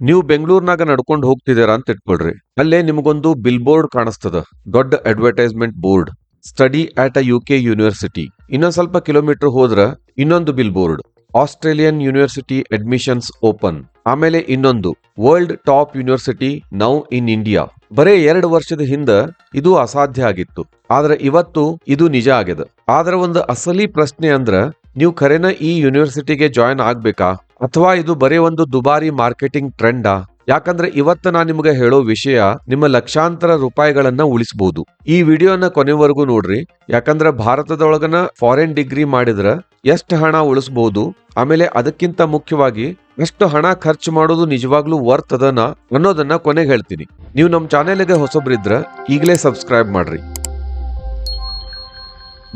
ನೀವು ಬೆಂಗಳೂರಿನಾಗ ನಡ್ಕೊಂಡು ಹೋಗ್ತಿದ್ದೀರಾ ಅಂತ ಇಟ್ಕೊಳ್ರಿ. ಅಲ್ಲೇ ನಿಮಗೊಂದು ಬಿಲ್ ಬೋರ್ಡ್ ಕಾಣಿಸ್ತದ, ದೊಡ್ಡ ಅಡ್ವರ್ಟೈಸ್ಮೆಂಟ್ ಬೋರ್ಡ್. ಸ್ಟಡಿ ಆಟ್ ಅ UK ಯೂನಿವರ್ಸಿಟಿ. ಇನ್ನೊಂದ್ ಸ್ವಲ್ಪ ಕಿಲೋಮೀಟರ್ ಹೋದ್ರ ಇನ್ನೊಂದು bill board, Australian university admissions open. ಆಮೇಲೆ ಇನ್ನೊಂದು, world top university now in India. ಬರೇ 2 ವರ್ಷದ ಹಿಂದ ಇದು ಅಸಾಧ್ಯ ಆಗಿತ್ತು, ಆದ್ರೆ ಇವತ್ತು ಇದು ನಿಜ ಆಗ್ಯದ. ಆದ್ರೆ ಒಂದು ಅಸಲಿ ಪ್ರಶ್ನೆ ಅಂದ್ರ, ನೀವು ಖರೇನ ಈ ಯೂನಿವರ್ಸಿಟಿಗೆ ಜಾಯಿನ್ ಆಗ್ಬೇಕಾ, ಅಥವಾ ಇದು ಬರೀ ಒಂದು ದುಬಾರಿ ಮಾರ್ಕೆಟಿಂಗ್ ಟ್ರೆಂಡಾ? ಯಾಕಂದ್ರೆ ಇವತ್ತು ನಾನು ನಿಮ್ಗೆ ಹೇಳೋ ವಿಷಯ ನಿಮ್ಮ ಲಕ್ಷಾಂತರ ರೂಪಾಯಿಗಳನ್ನ ಉಳಿಸಬಹುದು. ಈ ವಿಡಿಯೋನ ಕೊನೆವರೆಗೂ ನೋಡ್ರಿ, ಯಾಕಂದ್ರೆ ಭಾರತದೊಳಗನ ಫಾರಿನ್ ಡಿಗ್ರಿ ಮಾಡಿದ್ರ ಎಷ್ಟು ಹಣ ಉಳಿಸಬಹುದು, ಆಮೇಲೆ ಅದಕ್ಕಿಂತ ಮುಖ್ಯವಾಗಿ ಎಷ್ಟು ಹಣ ಖರ್ಚು ಮಾಡೋದು ನಿಜವಾಗ್ಲೂ ವರ್ತ್ ಅದನ ಅನ್ನೋದನ್ನ ಕೊನೆಗೆ ಹೇಳ್ತೀನಿ. ನೀವು ನಮ್ಮ ಚಾನೆಲ್ಗೆ ಹೊಸಬ್ರಿದ್ರ ಈಗಲೇ ಸಬ್ಸ್ಕ್ರೈಬ್ ಮಾಡ್ರಿ.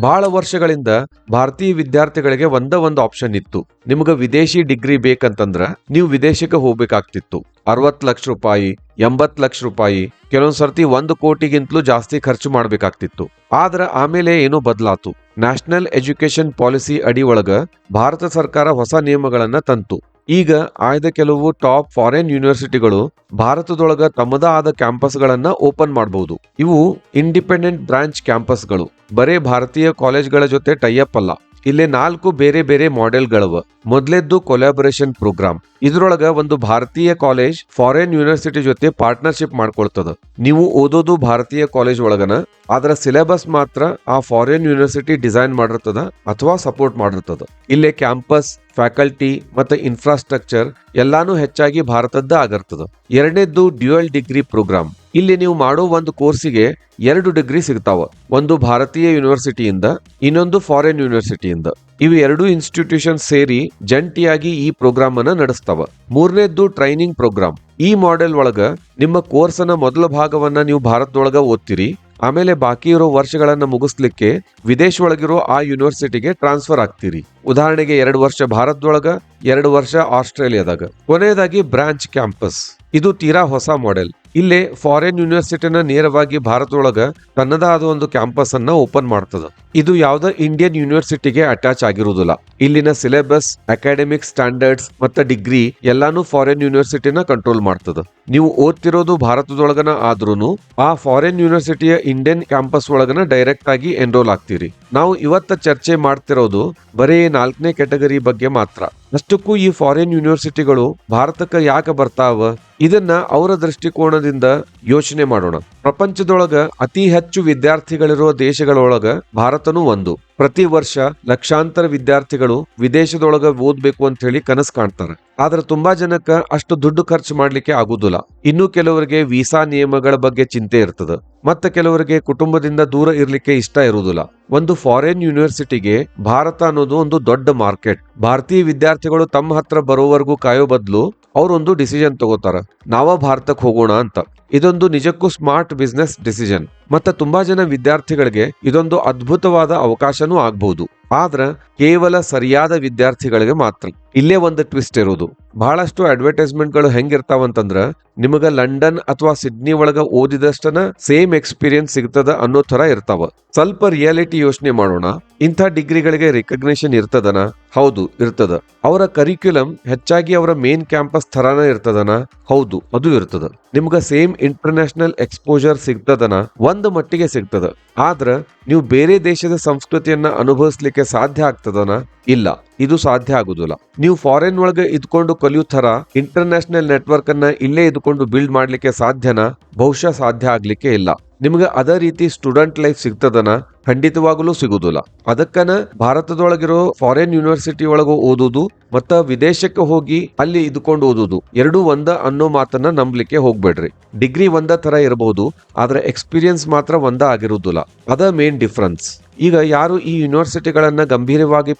ಬಹಳ ವರ್ಷಗಳಿಂದ ಭಾರತೀಯ ವಿದ್ಯಾರ್ಥಿಗಳಿಗೆ ಒಂದು ಆಪ್ಷನ್ ಇತ್ತು. ನಿಮ್ಗ ವಿದೇಶಿ ಡಿಗ್ರಿ ಬೇಕಂತಂದ್ರ ನೀವು ವಿದೇಶಕ್ಕೆ ಹೋಗ್ಬೇಕಾಗ್ತಿತ್ತು. 60 ಲಕ್ಷ ರೂಪಾಯಿ, 80 ಲಕ್ಷ ರೂಪಾಯಿ, ಕೆಲವೊಂದ್ ಸರ್ತಿ 1 ಕೋಟಿಗಿಂತಲೂ ಜಾಸ್ತಿ ಖರ್ಚು ಮಾಡ್ಬೇಕಾಗ್ತಿತ್ತು. ಆದ್ರ ಆಮೇಲೆ ಏನೋ ಬದಲಾತು. ನ್ಯಾಷನಲ್ ಎಜುಕೇಶನ್ ಪಾಲಿಸಿ ಅಡಿ ಒಳಗ ಭಾರತ ಸರ್ಕಾರ ಹೊಸ ನಿಯಮಗಳನ್ನ ತಂತು. ಈಗ ಆಯ್ದ ಕೆಲವು ಟಾಪ್ ಫಾರಿನ್ ಯೂನಿವರ್ಸಿಟಿಗಳು ಭಾರತದೊಳಗ ತಮ್ಮದ ಆದ ಕ್ಯಾಂಪಸ್ಗಳನ್ನ ಓಪನ್ ಮಾಡಬಹುದು. ಇವು ಇಂಡಿಪೆಂಡೆಂಟ್ ಬ್ರಾಂಚ್ ಕ್ಯಾಂಪಸ್ಗಳು. ಬರೇ ಭಾರತೀಯ ಕಾಲೇಜ್ಗಳ ಜೊತೆ ಟೈಅಪ್ ಅಲ್ಲ, ಇಲ್ಲೇ 4 ಬೇರೆ ಬೇರೆ ಮಾಡೆಲ್ಗಳವ. ಮೊದಲೇದ್ದು ಕೊಲಾಬರೇಷನ್ ಪ್ರೋಗ್ರಾಮ್. ಇದ್ರೊಳಗ ಒಂದು ಭಾರತೀಯ ಕಾಲೇಜ್ ಫಾರಿನ್ ಯೂನಿವರ್ಸಿಟಿ ಜೊತೆ ಪಾರ್ಟ್ನರ್ಶಿಪ್ ಮಾಡ್ಕೊಳ್ತದ. ನೀವು ಓದೋದು ಭಾರತೀಯ ಕಾಲೇಜ್ ಒಳಗನ, ಆದ್ರ ಸಿಲೆಬಸ್ ಮಾತ್ರ ಆ ಫಾರಿನ್ ಯೂನಿವರ್ಸಿಟಿ ಡಿಸೈನ್ ಮಾಡಿರ್ತದ ಅಥವಾ ಸಪೋರ್ಟ್ ಮಾಡಿರ್ತದ. ಇಲ್ಲೇ ಕ್ಯಾಂಪಸ್, ಫ್ಯಾಕಲ್ಟಿ ಮತ್ತೆ ಇನ್ಫ್ರಾಸ್ಟ್ರಕ್ಚರ್ ಎಲ್ಲಾನು ಹೆಚ್ಚಾಗಿ ಭಾರತದ್ದ ಆಗಿರ್ತದ. ಎರಡನೇದ್ದು ಡ್ಯುಯಲ್ ಡಿಗ್ರಿ ಪ್ರೋಗ್ರಾಮ್. ಇಲ್ಲಿ ನೀವು ಮಾಡೋ ಒಂದು ಕೋರ್ಸಿಗೆ 2 ಡಿಗ್ರಿ ಸಿಗ್ತಾವ. ಒಂದು ಭಾರತೀಯ ಯೂನಿವರ್ಸಿಟಿಯಿಂದ, ಇನ್ನೊಂದು ಫಾರಿನ್ ಯೂನಿವರ್ಸಿಟಿಯಿಂದ. ಇವು 2 ಇನ್ಸ್ಟಿಟ್ಯೂಷನ್ ಸೇರಿ ಜಂಟಿಯಾಗಿ ಈ ಪ್ರೋಗ್ರಾಮ್ ಅನ್ನ ನಡೆಸ್ತಾವ. ಮೂರನೇದ್ದು ಟ್ರೈನಿಂಗ್ ಪ್ರೋಗ್ರಾಮ್. ಈ ಮಾಡೆಲ್ ಒಳಗ ನಿಮ್ಮ ಕೋರ್ಸ್ನ ಮೊದಲ ಭಾಗವನ್ನ ನೀವು ಭಾರತದೊಳಗ ಓದ್ತೀರಿ, ಆಮೇಲೆ ಬಾಕಿ ಇರೋ ವರ್ಷಗಳನ್ನ ಮುಗಿಸ್ಲಿಕ್ಕೆ ವಿದೇಶ ಒಳಗಿರೋ ಆ ಯೂನಿವರ್ಸಿಟಿಗೆ ಟ್ರಾನ್ಸ್ಫರ್ ಆಗ್ತೀರಿ. ಉದಾಹರಣೆಗೆ 2 ವರ್ಷ ಭಾರತದೊಳಗ, 2 ವರ್ಷ ಆಸ್ಟ್ರೇಲಿಯಾದಾಗ. ಕೊನೆಯದಾಗಿ ಬ್ರಾಂಚ್ ಕ್ಯಾಂಪಸ್. ಇದು ತೀರಾ ಹೊಸ ಮಾಡೆಲ್. ಇಲ್ಲೇ ಫಾರಿನ್ ಯೂನಿವರ್ಸಿಟಿನ ನೇರವಾಗಿ ಭಾರತದೊಳಗ ತನ್ನದ ಆದ ಒಂದು ಕ್ಯಾಂಪಸ್ ಅನ್ನ ಓಪನ್ ಮಾಡ್ತದ. ಇದು ಯಾವ್ದ ಇಂಡಿಯನ್ ಯೂನಿವರ್ಸಿಟಿಗೆ ಅಟ್ಯಾಚ್ ಆಗಿರುವುದಿಲ್ಲ. ಇಲ್ಲಿನ ಸಿಲೆಬಸ್, ಅಕಾಡೆಮಿಕ್ ಸ್ಟ್ಯಾಂಡರ್ಡ್ಸ್ ಮತ್ತೆ ಡಿಗ್ರಿ ಎಲ್ಲಾನು ಫಾರಿನ್ ಯೂನಿವರ್ಸಿಟಿನ ಕಂಟ್ರೋಲ್ ಮಾಡ್ತದ. ನೀವು ಓದ್ತಿರೋದು ಭಾರತದೊಳಗನ ಆದ್ರೂನು ಆ ಫಾರಿನ್ ಯೂನಿವರ್ಸಿಟಿಯ ಇಂಡಿಯನ್ ಕ್ಯಾಂಪಸ್ ಒಳಗನ ಡೈರೆಕ್ಟ್ ಆಗಿ ಎನ್ರೋಲ್ ಆಗ್ತೀರಿ. ನಾವು ಇವತ್ತ ಚರ್ಚೆ ಮಾಡ್ತಿರೋದು ಬರೀ 4ನೇ ಕ್ಯಾಟಗರಿ ಬಗ್ಗೆ ಮಾತ್ರ. ಅಷ್ಟಕ್ಕೂ ಈ ಫಾರಿನ್ ಯೂನಿವರ್ಸಿಟಿಗಳು ಭಾರತಕ್ಕೆ ಯಾಕೆ ಬರ್ತಾವ, ಇದನ್ನ ಅವರ ದೃಷ್ಟಿಕೋನದಿಂದ ಯೋಚನೆ ಮಾಡೋಣ. ಪ್ರಪಂಚದೊಳಗ ಅತಿ ಹೆಚ್ಚು ವಿದ್ಯಾರ್ಥಿಗಳಿರುವ ದೇಶಗಳೊಳಗ ಭಾರತನೂ ಒಂದು. ಪ್ರತಿ ವರ್ಷ ಲಕ್ಷಾಂತರ ವಿದ್ಯಾರ್ಥಿಗಳು ವಿದೇಶದೊಳಗ ಓದ್ಬೇಕು ಅಂತ ಹೇಳಿ ಕನಸು ಕಾಣ್ತಾರೆ. ಆದ್ರೆ ತುಂಬಾ ಜನಕ್ಕ ಅಷ್ಟು ದುಡ್ಡು ಖರ್ಚು ಮಾಡ್ಲಿಕ್ಕೆ ಆಗುದಿಲ್ಲ. ಇನ್ನು ಕೆಲವರಿಗೆ ವೀಸಾ ನಿಯಮಗಳ ಬಗ್ಗೆ ಚಿಂತೆ ಇರ್ತದ, ಮತ್ತೆ ಕೆಲವರಿಗೆ ಕುಟುಂಬದಿಂದ ದೂರ ಇರ್ಲಿಕ್ಕೆ ಇಷ್ಟ ಇರುವುದಿಲ್ಲ. ಒಂದು ಫಾರಿನ್ ಯೂನಿವರ್ಸಿಟಿಗೆ ಭಾರತ ಅನ್ನೋದು ಒಂದು ದೊಡ್ಡ ಮಾರ್ಕೆಟ್. ಭಾರತೀಯ ವಿದ್ಯಾರ್ಥಿಗಳು ತಮ್ಮ ಹತ್ರ ಬರೋವರೆಗೂ ಕಾಯೋ ಬದಲು ಅವರೊಂದು ಡಿಸಿಷನ್ ತಗೋತಾರ, ನಾವ ಭಾರತಕ್ಕೆ ಹೋಗೋಣ ಅಂತ. ಇದೊಂದು ನಿಜಕ್ಕೂ ಸ್ಮಾರ್ಟ್ ಬಿಸ್ನೆಸ್ ಡಿಸಿಷನ್. ಮತ್ತೆ ತುಂಬಾ ಜನ ವಿದ್ಯಾರ್ಥಿಗಳಿಗೆ ಇದೊಂದು ಅದ್ಭುತವಾದ ಅವಕಾಶನೂ ಆಗ್ಬಹುದು. ಆದ್ರ ಕೇವಲ ಸರಿಯಾದ ವಿದ್ಯಾರ್ಥಿಗಳಿಗೆ ಮಾತ್ರ. ಇಲ್ಲೇ ಒಂದು ಟ್ವಿಸ್ಟ್ ಇರೋದು. ಬಹಳಷ್ಟು ಅಡ್ವರ್ಟೈಸ್ಮೆಂಟ್ ಗಳು ಹೆಂಗಿರ್ತಾವಂತಂದ್ರ, ನಿಮಗ ಲಂಡನ್ ಅಥವಾ ಸಿಡ್ನಿ ಒಳಗ ಓದಿದಷ್ಟನ ಸೇಮ್ ಎಕ್ಸ್ಪೀರಿಯನ್ಸ್ ಸಿಗ್ತದ ಅನ್ನೋ ತರ ಇರ್ತಾವ. ಸ್ವಲ್ಪ ರಿಯಾಲಿಟಿ ಯೋಚನೆ ಮಾಡೋಣ. ಇಂಥ ಡಿಗ್ರಿಗಳಿಗೆ ರಿಕಗ್ನೇಷನ್ ಇರ್ತದನ? ಹೌದು, ಇರ್ತದ. ಅವರ ಕರಿಕ್ಯುಲಮ್ ಹೆಚ್ಚಾಗಿ ಅವರ ಮೇನ್ ಕ್ಯಾಂಪಸ್ ತರಾನ ಇರ್ತದನ? ಹೌದು, ಅದು ಇರ್ತದ. ನಿಮ್ಗ ಸೇಮ್ ಇಂಟರ್ನ್ಯಾಷನಲ್ ಎಕ್ಸ್ಪೋಜರ್ ಸಿಗ್ತದನ? ಒಂದು ಮಟ್ಟಿಗೆ ಸಿಗ್ತದ. ಆದ್ರ ನೀವು ಬೇರೆ ದೇಶದ ಸಂಸ್ಕೃತಿಯನ್ನ ಅನುಭವಿಸ್ಲಿಕ್ಕೆ ಸಾಧ್ಯ ಆಗ್ತದನ? ಇಲ್ಲ, ಇದು ಸಾಧ್ಯ ಆಗುದಿಲ್ಲ. ನೀವು ಫಾರಿನ್ ಒಳಗೆ ಇದ್ಕೊಂಡು ಕಲಿಯೋ ತರ ಇಂಟರ್ನ್ಯಾಷನಲ್ ನೆಟ್ವರ್ಕ್ ಅನ್ನ ಇಲ್ಲೇ ಇದ್ಕೊಂಡು ಬಿಲ್ಡ್ ಮಾಡ್ಲಿಕ್ಕೆ ಸಾಧ್ಯನಾ? ಬಹುಶಃ ಸಾಧ್ಯ ಆಗ್ಲಿಕ್ಕೆ ಇಲ್ಲ. ನಿಮ್ಗೆ ಅದೇ ರೀತಿ ಸ್ಟೂಡೆಂಟ್ ಲೈಫ್ ಸಿಗ್ತದನ? ಖಂಡಿತವಾಗಲೂ ಸಿಗುದಿಲ್ಲ. ಅದಕ್ಕನ ಭಾರತದೊಳಗಿರೋ ಫಾರಿನ್ ಯೂನಿವರ್ಸಿಟಿ ಒಳಗ ಓದುದು ಮತ್ತ ವಿದೇಶಕ್ಕೆ ಹೋಗಿ ಅಲ್ಲಿ ಇದ್ಕೊಂಡು ಓದುದು ಎರಡೂ ಒಂದ ಅನ್ನೋ ಮಾತನ್ನ ನಂಬಲಿಕ್ಕೆ ಹೋಗ್ಬೇಡ್ರಿ. ಡಿಗ್ರಿ ಒಂದ ತರ ಇರಬಹುದು, ಆದ್ರೆ ಎಕ್ಸ್ಪೀರಿಯನ್ಸ್ ಮಾತ್ರ ಒಂದ ಆಗಿರುವುದಿಲ್ಲ. ಅದ ಮೇನ್ ಡಿಫ್ರೆನ್ಸ್. ಈಗ ಯಾರು ಈ ಯೂನಿವರ್ಸಿಟಿಗಳನ್ನ ಗಂಭೀರವಾಗಿ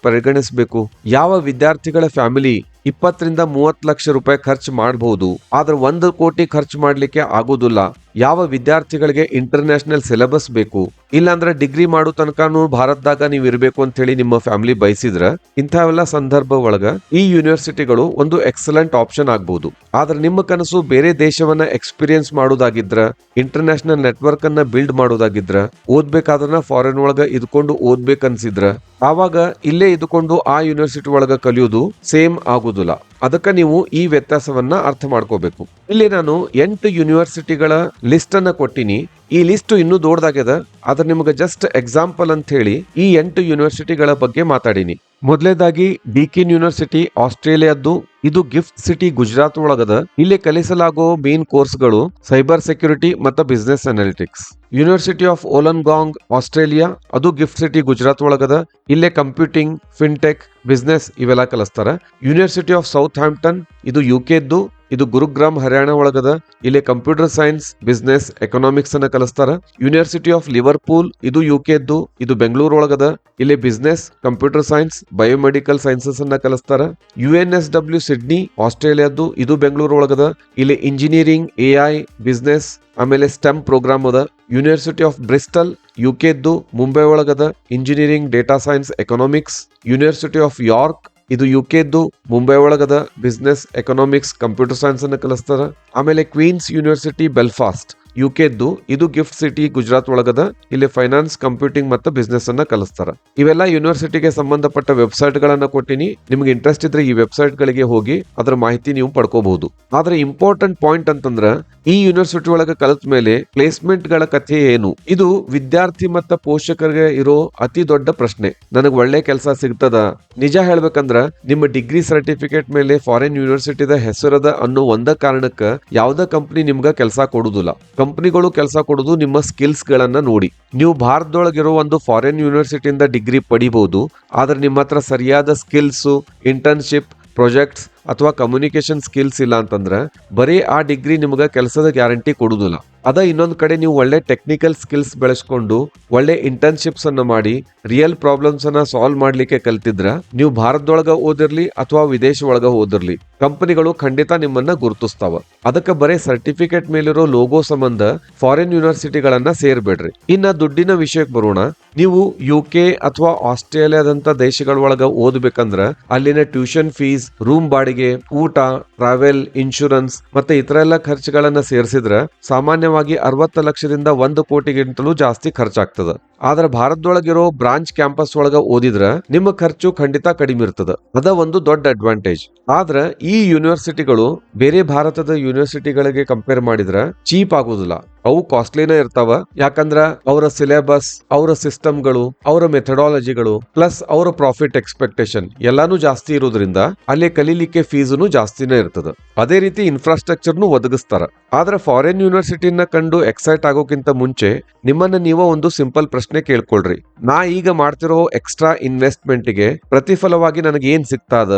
ಪರಿಗಣಿಸಬೇಕು? ಯಾವ ವಿದ್ಯಾರ್ಥಿಗಳ ಫ್ಯಾಮಿಲಿ 20-30 ಲಕ್ಷ ರೂಪಾಯಿ ಖರ್ಚು ಮಾಡಬಹುದು, ಆದ್ರೆ 1 ಕೋಟಿ ಖರ್ಚು ಮಾಡ್ಲಿಕ್ಕೆ ಆಗೋದಿಲ್ಲ? ಯಾವ ವಿದ್ಯಾರ್ಥಿಗಳಿಗೆ ಇಂಟರ್ನ್ಯಾಷನಲ್ ಸಿಲೆಬಸ್ ಬೇಕು, ಇಲ್ಲಾಂದ್ರೆ ಡಿಗ್ರಿ ಮಾಡೋ ತನಕನೂ ಭಾರತದಾಗ ನೀವು ಇರಬೇಕು ಅಂತ ಹೇಳಿ ನಿಮ್ಮ ಫ್ಯಾಮಿಲಿ ಬಯಸಿದ್ರ, ಇಂಥವೆಲ್ಲ ಸಂದರ್ಭ ಒಳಗ ಈ ಯೂನಿವರ್ಸಿಟಿಗಳು ಒಂದು ಎಕ್ಸಲೆಂಟ್ ಆಪ್ಷನ್ ಆಗ್ಬಹುದು. ಆದ್ರೆ ನಿಮ್ಮ ಕನಸು ಬೇರೆ ದೇಶವನ್ನ ಎಕ್ಸ್ಪೀರಿಯನ್ಸ್ ಮಾಡೋದಾಗಿದ್ರ, ಇಂಟರ್ನ್ಯಾಷನಲ್ ನೆಟ್ವರ್ಕ್ ಅನ್ನ ಬಿಲ್ಡ್ ಮಾಡೋದಾಗಿದ್ರ, ಓದ್ಬೇಕಾದ್ರನ ಫಾರಿನ್ ಒಳಗ ಇದ್ಕೊಂಡು ಓದ್ಬೇಕನ್ಸಿದ್ರ, ಆವಾಗ ಇಲ್ಲೇ ಇದ್ಕೊಂಡು ಆ ಯೂನಿವರ್ಸಿಟಿ ಒಳಗ ಕಲಿಯೋದು ಸೇಮ್ ಆಗುದಿಲ್ಲ. ಸಿಗುದಿಲ್ಲ. ಅದಕ್ಕೆ ನೀವು ಈ ವ್ಯತ್ಯಾಸವನ್ನ ಅರ್ಥ ಮಾಡ್ಕೋಬೇಕು. ಇಲ್ಲಿ ನಾನು 8 ಯೂನಿವರ್ಸಿಟಿಗಳ ಲಿಸ್ಟ್ ಅನ್ನ ಕೊಟ್ಟಿನಿ. ಈ ಲಿಸ್ಟ್ ಇನ್ನೂ ದೊಡ್ಡದಾಗ್ಯದ, ಆದ್ರೆ ನಿಮಗೆ ಜಸ್ಟ್ ಎಕ್ಸಾಂಪಲ್ ಅಂತ ಹೇಳಿ ಈ 8 ಯೂನಿವರ್ಸಿಟಿಗಳ ಬಗ್ಗೆ ಮಾತಾಡಿನಿ. ಮೊದಲೇದಾಗಿ ಡೀಕಿನ್ ಯೂನಿವರ್ಸಿಟಿ ಆಸ್ಟ್ರೇಲಿಯಾದ್ದು. ಇದು ಗಿಫ್ಟ್ ಸಿಟಿ ಗುಜರಾತ್ ಒಳಗದ. ಇಲ್ಲಿ ಕಲಿಸಲಾಗೋ ಮೇನ್ ಕೋರ್ಸ್ಗಳು ಸೈಬರ್ ಸೆಕ್ಯೂರಿಟಿ ಮತ್ತು business analytics. University of Wollongong Australia, ಅದು ಗಿಫ್ಟ್ ಸಿಟಿ ಗುಜರಾತ್ ಒಳಗದ. ಇಲ್ಲೇ ಕಂಪ್ಯೂಟಿಂಗ್, ಫಿನ್ಟೆಕ್, ಬಿಸ್ನೆಸ್ ಇವೆಲ್ಲ ಕಲಿಸ್ತಾರ. ಯೂನಿವರ್ಸಿಟಿ ಆಫ್ ಸೌತ್ ಹ್ಯಾಂಪ್ಟನ್, ಇದು ಯುಕೆದ್ದು. ಇದು ಗುರುಗ್ರಾಮ್ ಹರಿಯಾಣ ಒಳಗದ. ಇಲ್ಲಿ ಕಂಪ್ಯೂಟರ್ ಸೈನ್ಸ್, ಬಿಸ್ನೆಸ್, ಎಕನಾಮಿಕ್ಸ್ ಅನ್ನ ಕಲಿಸ್ತಾರ. ಯೂನಿವರ್ಸಿಟಿ ಆಫ್ ಲಿವರ್ಪೂಲ್, ಇದು ಯುಕೆದ್ದು. ಇದು ಬೆಂಗಳೂರು ಒಳಗದ. ಇಲ್ಲಿ business, computer science, biomedical sciences ಅನ್ನ ಕಲಿಸ್ತಾರ. UNSW ಸಿಡ್ನಿ ಆಸ್ಟ್ರೇಲಿಯಾದ್ದು, ಇದು ಬೆಂಗಳೂರು ಒಳಗದ. ಇಲ್ಲಿ ಇಂಜಿನಿಯರಿಂಗ್, AI, ಬಿಸ್ನೆಸ್, ಆಮೇಲೆ ಸ್ಟೆಮ್ ಪ್ರೋಗ್ರಾಮ್ ಅದ. ಯೂನಿವರ್ಸಿಟಿ ಆಫ್ ಬ್ರಿಸ್ಟಲ್, ಯುಕೆದ್ದು, ಮುಂಬೈ ಒಳಗದ. Engineering, data science, economics. University of York, ಇದು ಯುಕೆದ್ದು, ಮುಂಬೈ ಒಳಗದ. ಬಿಸ್ನೆಸ್, ಎಕನಾಮಿಕ್ಸ್, ಕಂಪ್ಯೂಟರ್ ಸೈನ್ಸ್ ಅನ್ನ ಕಲಿಸ್ತಾರ. ಆಮೇಲೆ ಕ್ವೀನ್ಸ್ ಯೂನಿವರ್ಸಿಟಿ ಬೆಲ್ಫಾಸ್ಟ್, ಯುಕೆದ್ದು, ಇದು ಗಿಫ್ಟ್ ಸಿಟಿ ಗುಜರಾತ್ ಒಳಗದ. ಇಲ್ಲಿ ಫೈನಾನ್ಸ್, ಕಂಪ್ಯೂಟಿಂಗ್ ಮತ್ತು ಬಿಸ್ನೆಸ್ ಅನ್ನ ಕಲಿಸ್ತಾರ. ಇವೆಲ್ಲ ಯೂನಿವರ್ಸಿಟಿಗೆ ಸಂಬಂಧಪಟ್ಟ ವೆಬ್ಸೈಟ್ ಗಳನ್ನ ಕೊಟ್ಟಿನಿ. ನಿಮ್ಗೆ ಇಂಟ್ರೆಸ್ಟ್ ಇದ್ರೆ ಈ ವೆಬ್ಸೈಟ್ ಗಳಿಗೆ ಹೋಗಿ ಅದರ ಮಾಹಿತಿ ನೀವು ಪಡ್ಕೋಬಹುದು. ಆದ್ರೆ ಇಂಪಾರ್ಟೆಂಟ್ ಪಾಯಿಂಟ್ ಅಂತಂದ್ರ ಈ ಯೂನಿವರ್ಸಿಟಿ ಒಳಗೆ ಕಲಿತ ಮೇಲೆ ಪ್ಲೇಸ್ಮೆಂಟ್ ಗಳ ಕಥೆ ಏನು? ಇದು ವಿದ್ಯಾರ್ಥಿ ಮತ್ತು ಪೋಷಕರಿಗೆ ಇರೋ ಅತಿ ದೊಡ್ಡ ಪ್ರಶ್ನೆ. ನನಗೆ ಒಳ್ಳೆ ಕೆಲಸ ಸಿಗ್ತದ? ನಿಜ ಹೇಳ್ಬೇಕಂದ್ರ ನಿಮ್ಮ ಡಿಗ್ರಿ ಸರ್ಟಿಫಿಕೇಟ್ ಮೇಲೆ ಫಾರಿನ್ ಯೂನಿವರ್ಸಿಟಿದ ಹೆಸರದ ಅನ್ನೋ ಒಂದ ಕಾರಣಕ್ಕ ಯಾವ್ದ ಕಂಪನಿ ನಿಮ್ಗ ಕೆಲಸ ಕೊಡುದಿಲ್ಲ. ಕಂಪನಿಗಳು ಕೆಲಸ ಕೊಡುದು ನಿಮ್ಮ ಸ್ಕಿಲ್ಸ್ ಗಳನ್ನ ನೋಡಿ. ನೀವು ಭಾರತದೊಳಗಿರೋ ಒಂದು ಫಾರಿನ್ ಯೂನಿವರ್ಸಿಟಿಯಿಂದ ಡಿಗ್ರಿ ಪಡಿಬಹುದು, ಆದ್ರೆ ನಿಮ್ಮ ಹತ್ರ ಸರಿಯಾದ ಸ್ಕಿಲ್ಸ್, ಇಂಟರ್ನ್ಶಿಪ್, ಪ್ರಾಜೆಕ್ಟ್ಸ್ ಅಥವಾ ಕಮ್ಯುನಿಕೇಶನ್ ಸ್ಕಿಲ್ಸ್ ಇಲ್ಲ ಅಂತಂದ್ರೆ ಬರೀ ಆ ಡಿಗ್ರಿ ನಿಮ್ಗೆ ಕೆಲಸದ ಗ್ಯಾರಂಟಿ ಕೊಡುದಿಲ್ಲ. ಅದ ಇನ್ನೊಂದ್ ಕಡೆ ನೀವು ಒಳ್ಳೆ ಟೆಕ್ನಿಕಲ್ ಸ್ಕಿಲ್ಸ್ ಬೆಳೆಸ್ಕೊಂಡು ಒಳ್ಳೆ ಇಂಟರ್ನ್ಶಿಪ್ಸ್ ಅನ್ನ ಮಾಡಿ ರಿಯಲ್ ಪ್ರಾಬ್ಲಮ್ಸ್ ಅನ್ನ ಸಾಲ್ವ್ ಮಾಡ್ಲಿಕ್ಕೆ ಕಲ್ತಿದ್ರ ನೀವು ಭಾರತದೊಳಗ ಓದಿರ್ಲಿ ಅಥವಾ ವಿದೇಶ ಒಳಗ ಓದಿರ್ಲಿ ಕಂಪನಿಗಳು ಖಂಡಿತ ನಿಮ್ಮನ್ನ ಗುರುತಿಸ್ತಾವ. ಅದಕ್ಕೆ ಬರೀ ಸರ್ಟಿಫಿಕೇಟ್ ಮೇಲಿರೋ ಲೋಗೋ ಸಂಬಂಧ ಫಾರಿನ್ ಯೂನಿವರ್ಸಿಟಿಗಳನ್ನ ಸೇರ್ಬೇಡ್ರಿ. ಇನ್ನ ದುಡ್ಡಿನ ವಿಷಯಕ್ಕೆ ಬರೋಣ. ನೀವು UK ಅಥವಾ ಆಸ್ಟ್ರೇಲಿಯಾದಂತ ದೇಶಗಳ ಒಳಗ ಓದ್ಬೇಕಂದ್ರ ಅಲ್ಲಿನ ಟ್ಯೂಷನ್ ಫೀಸ್, ರೂಮ್ ಬಾಡಿಗೆ, ಊಟ, ಟ್ರಾವೆಲ್, ಇನ್ಶೂರೆನ್ಸ್ ಮತ್ತೆ ಇತರ ಎಲ್ಲ ಖರ್ಚುಗಳನ್ನ ಸೇರಿಸಿದ್ರ ಸಾಮಾನ್ಯವಾಗಿ 60 ಲಕ್ಷದಿಂದ 1 ಕೋಟಿಗಿಂತಲೂ ಜಾಸ್ತಿ ಖರ್ಚಾಗ್ತದ. ಆದ್ರೆ ಭಾರತದೊಳಗಿರೋ ಬ್ರಾಂಚ್ ಕ್ಯಾಂಪಸ್ ಒಳಗ ಓದಿದ್ರ ನಿಮ್ಮ ಖರ್ಚು ಖಂಡಿತ ಕಡಿಮೆ ಇರ್ತದ. ಅದ ಒಂದು ದೊಡ್ಡ ಅಡ್ವಾಂಟೇಜ್. ಆದ್ರ ಈ ಯೂನಿವರ್ಸಿಟಿಗಳು ಬೇರೆ ಭಾರತದ ಯೂನಿವರ್ಸಿಟಿಗಳಿಗೆ ಕಂಪೇರ್ ಮಾಡಿದ್ರ ಚೀಪ್ ಆಗುದಿಲ್ಲ. ಅವು ಕಾಸ್ಟ್ಲಿನೇ ಇರ್ತಾವ. ಯಾಕಂದ್ರ ಅವರ ಸಿಲೆಬಸ್, ಅವರ ಸಿಸ್ಟಮ್ಗಳು, ಅವರ ಮೆಥಡಾಲಜಿಗಳು ಪ್ಲಸ್ ಅವರ ಪ್ರಾಫಿಟ್ ಎಕ್ಸ್ಪೆಕ್ಟೇಷನ್ ಎಲ್ಲಾನು ಜಾಸ್ತಿ ಇರೋದ್ರಿಂದ ಅಲ್ಲಿ ಕಲೀಲಿಕ್ಕೆ ಫೀಸ್ನು ಜಾಸ್ತಿನೇ ಇರ್ತದ. ಅದೇ ರೀತಿ ಇನ್ಫ್ರಾಸ್ಟ್ರಕ್ಚರ್ನು ಒದಗಿಸ್ತಾರ. ಆದ್ರೆ ಫಾರಿನ್ ಯೂನಿವರ್ಸಿಟಿನ ಕಂಡು ಎಕ್ಸೈಟ್ ಆಗೋಕ್ಕಿಂತ ಮುಂಚೆ ನಿಮ್ಮನ್ನ ನೀವು ಒಂದು ಸಿಂಪಲ್ ಪ್ರಶ್ನೆ ಕೇಳ್ಕೊಳ್ರಿ. ನಾ ಈಗ ಮಾಡ್ತಿರೋ ಎಕ್ಸ್ಟ್ರಾ ಇನ್ವೆಸ್ಟ್ಮೆಂಟ್ಗೆ ಪ್ರತಿಫಲವಾಗಿ ನನಗೆ ಏನ್ ಸಿಗ್ತಾದ?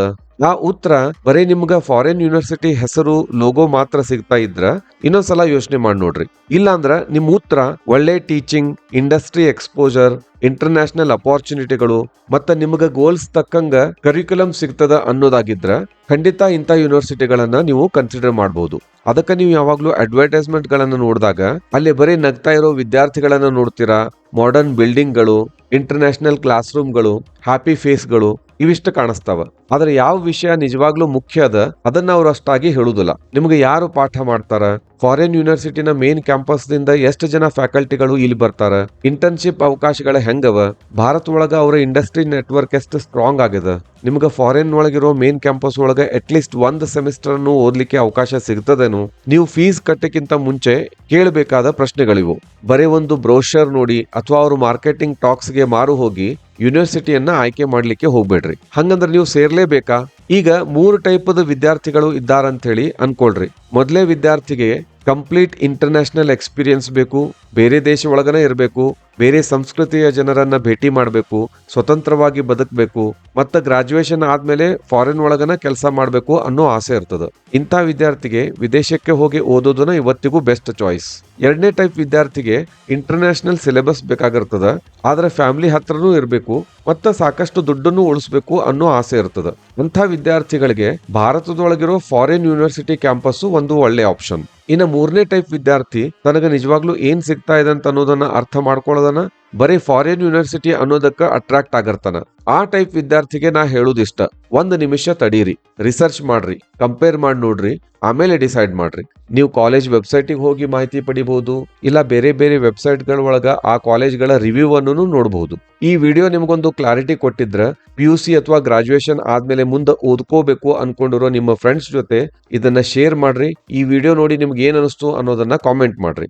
ಆ ಉತ್ತರ ಬರೀ ನಿಮ್ಗ ಫಾರಿನ್ ಯೂನಿವರ್ಸಿಟಿ ಹೆಸರು, ಲೋಗೋ ಮಾತ್ರ ಸಿಗ್ತಾ ಇದ್ರ ಇನ್ನೊಂದ್ಸಲ ಯೋಚನೆ ಮಾಡಿ ನೋಡ್ರಿ. ಇಲ್ಲಾಂದ್ರ ನಿಮ್ ಉತ್ತರ ಒಳ್ಳೆ ಟೀಚಿಂಗ್, ಇಂಡಸ್ಟ್ರಿ ಎಕ್ಸ್ಪೋಜರ್, ಇಂಟರ್ನ್ಯಾಷನಲ್ ಅಪಾರ್ಚುನಿಟಿಗಳು ಮತ್ತೆ ನಿಮ್ಗ ಗೋಲ್ಸ್ ತಕ್ಕಂಗ ಕರಿಕ್ಯುಲಮ್ ಸಿಗ್ತದ ಅನ್ನೋದಾಗಿದ್ರ ಖಂಡಿತ ಇಂಥ ಯೂನಿವರ್ಸಿಟಿಗಳನ್ನ ನೀವು ಕನ್ಸಿಡರ್ ಮಾಡಬಹುದು. ಅದಕ್ಕೆ ನೀವು ಯಾವಾಗ್ಲೂ ಅಡ್ವರ್ಟೈಸ್ಮೆಂಟ್ ಗಳನ್ನ ನೋಡಿದಾಗ ಅಲ್ಲಿ ಬರೀ ನಗ್ತಾ ಇರೋ ವಿದ್ಯಾರ್ಥಿಗಳನ್ನ ನೋಡ್ತೀರಾ, ಮಾಡರ್ನ್ ಬಿಲ್ಡಿಂಗ್ ಗಳು, ಇಂಟರ್ನ್ಯಾಷನಲ್ ಕ್ಲಾಸ್ ರೂಮ್ಗಳು, ಹ್ಯಾಪಿ ಫೇಸ್ಗಳು ಇವಿಷ್ಟು ಕಾಣಿಸ್ತಾವ. ಆದ್ರೆ ಯಾವ ವಿಷಯ ನಿಜವಾಗ್ಲೂ ಮುಖ್ಯ ಅದ ಅದನ್ನ ಅವ್ರು ಅಷ್ಟಾಗಿ ಹೇಳುದಿಲ್ಲ. ನಿಮ್ಗೆ ಯಾರು ಪಾಠ ಮಾಡ್ತಾರ, ಫಾರಿನ್ ಯೂನಿವರ್ಸಿಟಿನ ಮೇನ್ ಕ್ಯಾಂಪಸ್ ದಿಂದ ಎಷ್ಟು ಜನ ಫ್ಯಾಕಲ್ಟಿಗಳು ಇಲ್ಲಿ ಬರ್ತಾರ, ಇಂಟರ್ನ್ಶಿಪ್ ಅವಕಾಶಗಳ ಹೆಂಗವ, ಭಾರತ ಒಳಗ ಅವರ ಇಂಡಸ್ಟ್ರಿ ನೆಟ್ವರ್ಕ್ ಎಷ್ಟು ಸ್ಟ್ರಾಂಗ್ ಆಗ್ಯದ, ನಿಮ್ಗೆ ಫಾರಿನ್ ಒಳಗಿರೋ ಮೇನ್ ಕ್ಯಾಂಪಸ್ ಒಳಗ ಅಟ್ಲೀಸ್ಟ್ 1 ಸೆಮಿಸ್ಟರ್ ಅನ್ನು ಓದ್ಲಿಕ್ಕೆ ಅವಕಾಶ ಸಿಗ್ತದೇನು, ನೀವು ಫೀಸ್ ಕಟ್ಟಕ್ಕಿಂತ ಮುಂಚೆ ಕೇಳಬೇಕಾದ ಪ್ರಶ್ನೆಗಳಿವು. ಬರೀ ಒಂದು ಬ್ರೋಷರ್ ನೋಡಿ ಅಥವಾ ಅವರು ಮಾರ್ಕೆಟಿಂಗ್ ಟಾಕ್ಸ್ ಗೆ ಮಾರು ಹೋಗಿ ಯೂನಿವರ್ಸಿಟಿಯನ್ನ ಆಯ್ಕೆ ಮಾಡ್ಲಿಕ್ಕೆ ಹೋಗ್ಬೇಡ್ರಿ. ಹಂಗಂದ್ರೆ ನೀವು ಸೇರ್ಲೇಬೇಕಾ? ಈಗ 3 ಟೈಪದ ವಿದ್ಯಾರ್ಥಿಗಳು ಇದ್ದಾರಂತ ಹೇಳಿ ಅನ್ಕೊಳ್ರಿ. ಮೊದಲೇ ವಿದ್ಯಾರ್ಥಿಗೆ ಕಂಪ್ಲೀಟ್ ಇಂಟರ್ನ್ಯಾಷನಲ್ ಎಕ್ಸ್ಪೀರಿಯನ್ಸ್ ಬೇಕು, ಬೇರೆ ದೇಶ ಒಳಗನೆ ಇರಬೇಕು, ಬೇರೆ ಸಂಸ್ಕೃತಿಯ ಜನರನ್ನ ಭೇಟಿ ಮಾಡಬೇಕು, ಸ್ವತಂತ್ರವಾಗಿ ಬದುಕಬೇಕು ಮತ್ತೆ ಗ್ರಾಜುಯೇಷನ್ ಆದ್ಮೇಲೆ ಫಾರಿನ್ ಒಳಗನ ಕೆಲಸ ಮಾಡಬೇಕು ಅನ್ನೋ ಆಸೆ ಇರ್ತದ. ಇಂಥ ವಿದ್ಯಾರ್ಥಿಗೆ ವಿದೇಶಕ್ಕೆ ಹೋಗಿ ಓದೋದನ್ನ ಇವತ್ತಿಗೂ ಬೆಸ್ಟ್ ಚಾಯ್ಸ್. ಎರಡನೇ ಟೈಪ್ ವಿದ್ಯಾರ್ಥಿಗೆ ಇಂಟರ್ನ್ಯಾಷನಲ್ ಸಿಲೆಬಸ್ ಬೇಕಾಗಿರ್ತದ, ಆದ್ರೆ ಫ್ಯಾಮಿಲಿ ಹತ್ರನೂ ಇರಬೇಕು ಮತ್ತೆ ಸಾಕಷ್ಟು ದುಡ್ಡನ್ನು ಉಳಿಸ್ಬೇಕು ಅನ್ನೋ ಆಸೆ ಇರ್ತದ. ಅಂಥ ವಿದ್ಯಾರ್ಥಿಗಳಿಗೆ ಭಾರತದೊಳಗಿರೋ ಫಾರಿನ್ ಯೂನಿವರ್ಸಿಟಿ ಕ್ಯಾಂಪಸ್ ಒಂದು ಒಳ್ಳೆ ಆಪ್ಷನ್. ಇನ್ನು ಮೂರನೇ ಟೈಪ್ ವಿದ್ಯಾರ್ಥಿ ತನಗೆ ನಿಜವಾಗ್ಲೂ ಏನ್ ಸಿಗ್ತಾ ಇದೆ ಅಂತ ಅನ್ನೋದನ್ನ ಅರ್ಥ ಮಾಡ್ಕೊಳ್ಳೋದನ್ನ ಬರೀ ಫಾರಿನ್ ಯೂನಿವರ್ಸಿಟಿ ಅನ್ನೋದಕ್ಕ ಅಟ್ರಾಕ್ಟ್ ಆಗಿರ್ತಾನ. ಆ ಟೈಪ್ ವಿದ್ಯಾರ್ಥಿಗೆ ನಾ ಹೇಳುದಿಷ್ಟ, 1 ನಿಮಿಷ ತಡೀರಿ, ರಿಸರ್ಚ್ ಮಾಡ್ರಿ, ಕಂಪೇರ್ ಮಾಡಿ ನೋಡ್ರಿ, ಆಮೇಲೆ ಡಿಸೈಡ್ ಮಾಡ್ರಿ. ನೀವು ಕಾಲೇಜ್ ವೆಬ್ಸೈಟಿಗೆ ಹೋಗಿ ಮಾಹಿತಿ ಪಡಿಬಹುದು, ಇಲ್ಲ ಬೇರೆ ಬೇರೆ ವೆಬ್ಸೈಟ್ಗಳ ಒಳಗ ಆ ಕಾಲೇಜ್ಗಳ ರಿವ್ಯೂ ಅನ್ನು ನೋಡಬಹುದು. ಈ ವಿಡಿಯೋ ನಿಮಗೊಂದು ಕ್ಲಾರಿಟಿ ಕೊಟ್ಟಿದ್ರ PUC ಅಥವಾ ಗ್ರಾಜುಯೇಷನ್ ಆದ್ಮೇಲೆ ಮುಂದೆ ಓದ್ಕೋಬೇಕು ಅನ್ಕೊಂಡಿರೋ ನಿಮ್ಮ ಫ್ರೆಂಡ್ಸ್ ಜೊತೆ ಇದನ್ನ ಶೇರ್ ಮಾಡ್ರಿ. ಈ ವಿಡಿಯೋ ನೋಡಿ ನಿಮ್ಗೆ ಏನ್ ಅನಿಸ್ತು ಅನ್ನೋದನ್ನ ಕಾಮೆಂಟ್ ಮಾಡ್ರಿ.